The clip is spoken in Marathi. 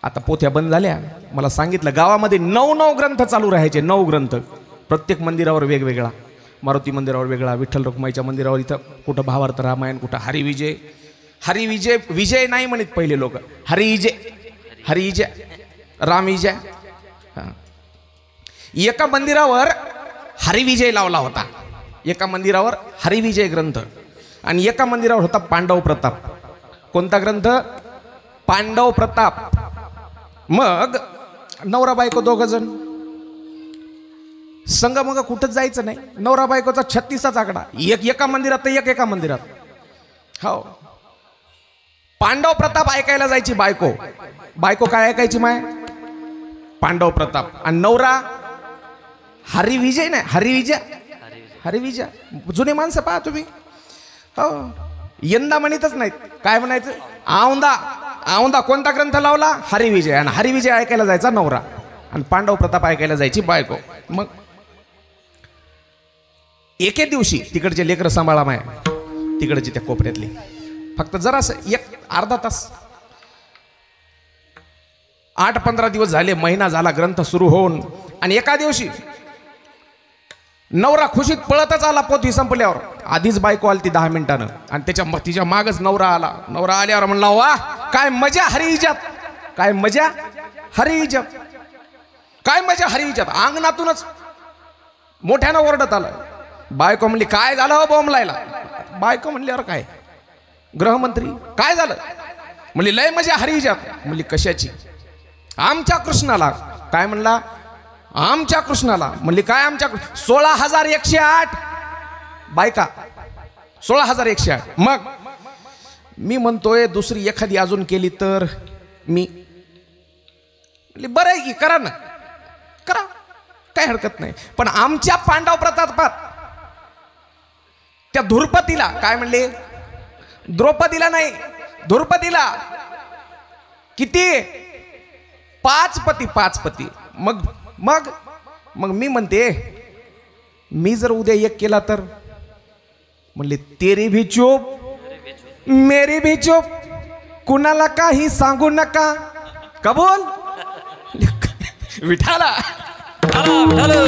आता पोथ्या बंद झाल्या. मला सांगितलं गावामध्ये 9 ग्रंथ चालू राहायचे. 9 ग्रंथ प्रत्येक मंदिरावर वेगवेगळा. मारुती मंदिरावर वेगळा, विठ्ठल रखुमाईच्या मंदिरावर इथं कुठं भावार्थ रामायण, कुठं हरिविजय. हरिविजय विजय नाही म्हणत पहिले लोक, हरिविजय हरिविजय रामविजय. एका मंदिरावर हरिविजय लावला होता, एका मंदिरावर हरिविजय ग्रंथ, आणि एका मंदिरावर होता पांडव प्रताप. कोणता ग्रंथ? पांडव प्रताप. मग नवरा बायको 2 जण संग, मग कुठंच जायचं नाही. नवरा बायकोचा 36चा आकडा, एक एका मंदिरात तर एक एका मंदिरात. हो, पांडव प्रताप ऐकायला जायची बायको. बायको काय ऐकायची माय? पांडव प्रताप. आणि नवरा हरिविजय नाही, हरिविजय हरिविजय. जुने माणसं पहा तुम्ही. हो, यंदा म्हणतच नाहीत. काय म्हणायचं? औंदा औंदा. कोणता ग्रंथ लावला? हरिविजय. आणि हरिविजय ऐकायला जायचा नवरा, आणि पांडव प्रताप ऐकायला जायची बायको. मग एके दिवशी तिकडचे लेकरं सांभाळा माय, तिकडची त्या कोपऱ्यातली, फक्त जरासं 1-अर्धा तास. 8-15 दिवस झाले, महिना झाला ग्रंथ सुरू होऊन, आणि एका दिवशी नवरा खुशीत पळतच आला. पोथी संपल्यावर आधीच बायको आली ती 10 मिनिटानं, आणि तिच्या मागच नवरा आला. नवरा आल्यावर म्हणला, वा काय मजा हरिविजयात, काय मजा हरिविजयात, काय मजा हरिविजयात. अंगणातूनच मोठ्यानं ओरडत आलं. बायको म्हणली, काय झालं हो बोंबलायला? बायको म्हणली, अरे काय गृहमंत्री काय झालं? म्हणली, लय मजा हरिविजयात. म्हणली, कशाची? आमच्या कृष्णाला. काय म्हणला? आमच्या कृष्णाला. म्हणली, काय आमच्या? 16,108 बायका, 16,108. मग मी म्हणतोय दुसरी एखादी अजून केली तर मी. म्हणली, बरं आहे की, करा ना, करा, काय हरकत नाही. पण आमच्या पांडव प्रतापात त्या धुरपतीला, काय म्हणले? द्रौपदीला नाही, धुरपतीला किती? 5 पती, 5 पती. मग मग मग मी म्हणते, मी जर उद्या एक केला तर? म्हणले, तेरी भी चूप मेरी भी चूप, कुणाला काही सांगू नका. कबूल? विठाला.